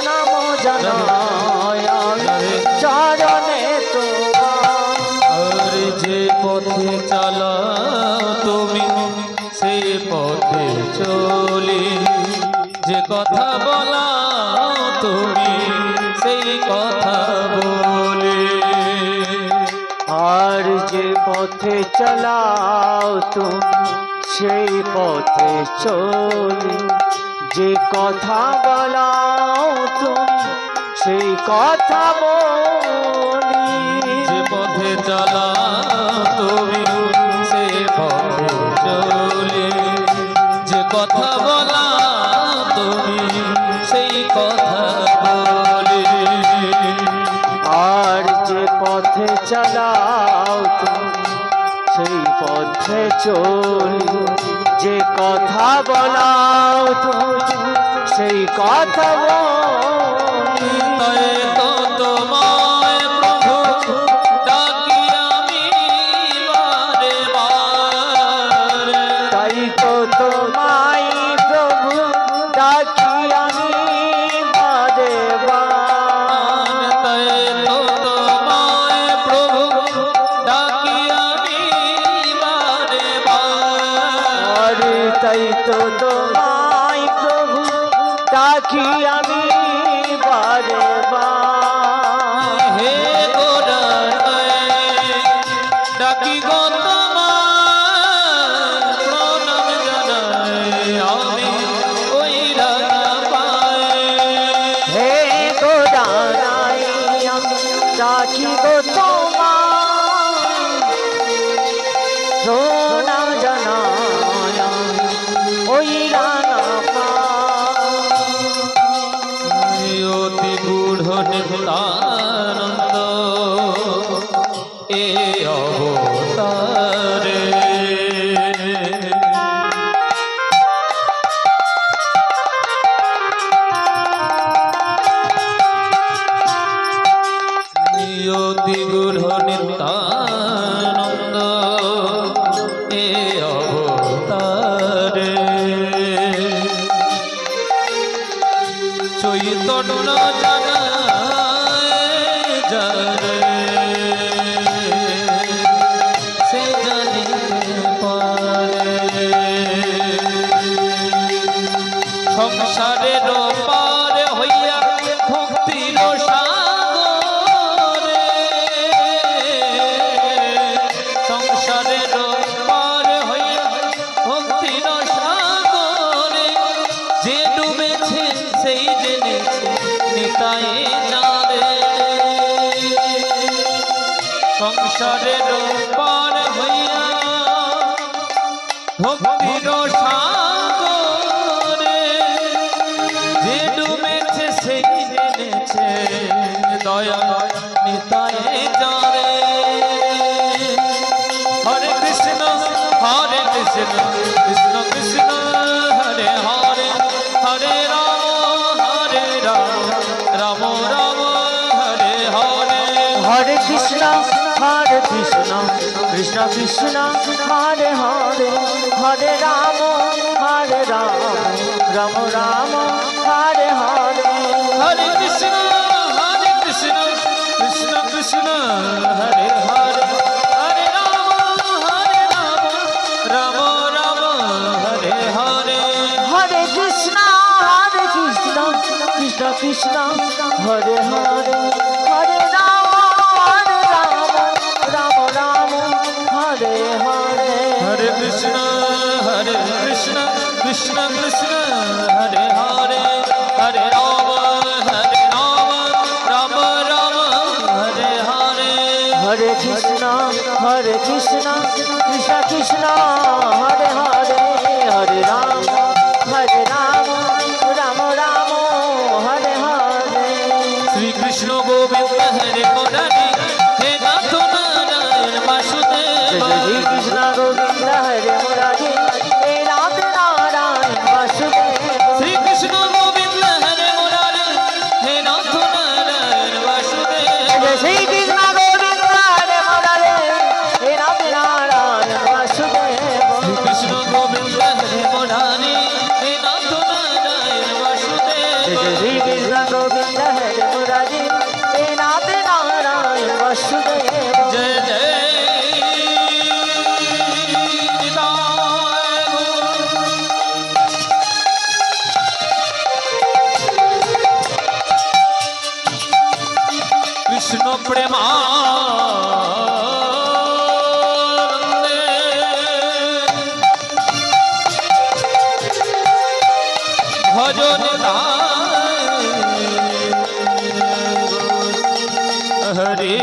প্রণাম জানাই চরণে তোমার। যে পথে চালাও তুমি সেই পথে চলি, যে কথা বলাও তুমি সেই কথা বলি। আর যে পথে চালাও তুমি সেই পথে চলি, যে কথা বলাও তুমি সেই কথা বলি। যে পথে চালাও তুমি সেই পথে চলি, যে কথা বলাও তুমি সেই কথা বলি। আর যে পথে চালাও তুমি সেই পথে চলি, যে কথা বলাও তুমি সেই কথা বলি। তাই তো তোমায় প্রভু ডাকি আমি বারে বারে, তাই তো তোমায় প্রভু ডাকি আমি বারে বারে। তাই তো তোমায় প্রভু ডাকি আমি বারে বারে। তাই তো তোমায় প্রভু ডাকি আমি বারে বারে। হে গোরায় ডাকি গো তোমায় প্রণাম জানাই আমি ওই রাঙা পায়ে। হে গোদানাই আমি ডাকি গো তোমায় প্রণাম জানাই ওই রাঙা পায়ে। অতি গূঢ় নিতানন্দ এ অবতারে, অতি গূঢ় নিতানন্দ এ অবতারে। চৈতন্য জানায় যারে সে জানিতে পারে। সংসারের পার হইয়া ভক্তির সাগরে, সংসারের পার হইয়া ভক্তির সাগরে, যে ডুবেছে সেই জেনেছে নিতাই জানে। সংসারের পার হইয়া ভক্তির সাগরে, যে ডুবেছে সেই জেনেছে দয়া নিতাই জানে। হরে কৃষ্ণ কৃষ্ণ কৃষ্ণ হরে হরে, হরে রাম রাম রাম হরে হরে। হরে কৃষ্ণ কৃষ্ণ কৃষ্ণ হরে হরে, হরে রাম রাম রাম হরে হরে। হরে কৃষ্ণ কৃষ্ণ কৃষ্ণ হরে হরে, হরে রাম রাম রাম হরে হরে। হরে কৃষ্ণ কৃষ্ণ কৃষ্ণ হরে হরে, হরে রাম রাম রাম হরে হরে। হরে কৃষ্ণ কৃষ্ণ কৃষ্ণ হরে হরে, হরে রাম রাম রাম হরে হরে। হরে কৃষ্ণ কৃষ্ণ কৃষ্ণ হরে হরে, হরে রাম রাম রাম হরে হরে। শ্রীকৃষ্ণ গোবিন্দ হরে মুরারি, হে নাথ নারায়ণ বাসুদেব। শ্রীকৃষ্ণ গোবিন্দ হরে মুরারি, হে নাথ নারায়ণ বাসুদেব। শ্রীকৃষ্ণ গোবিন্দ হরে মুরারি, হে নাথ নারায়ণ বাসুদেব। শ্রীকৃষ্ণ গোবিন্দ হরে মুরারি, হে নাথ নারায়ণ বাসুদেব। শ্রীকৃষ্ণ গোবিন্দ হরে মুরারি, হে নাথ নারায়ণ বাসুদেব। শ্রীকৃষ্ণ গোবিন্দ গোবিন্দ হরে মুরারি হে নাথ নারায়ণ বাসুদেব जय जय निताय गौर। कृष्ण प्रेमानंदे भजो निताय हरि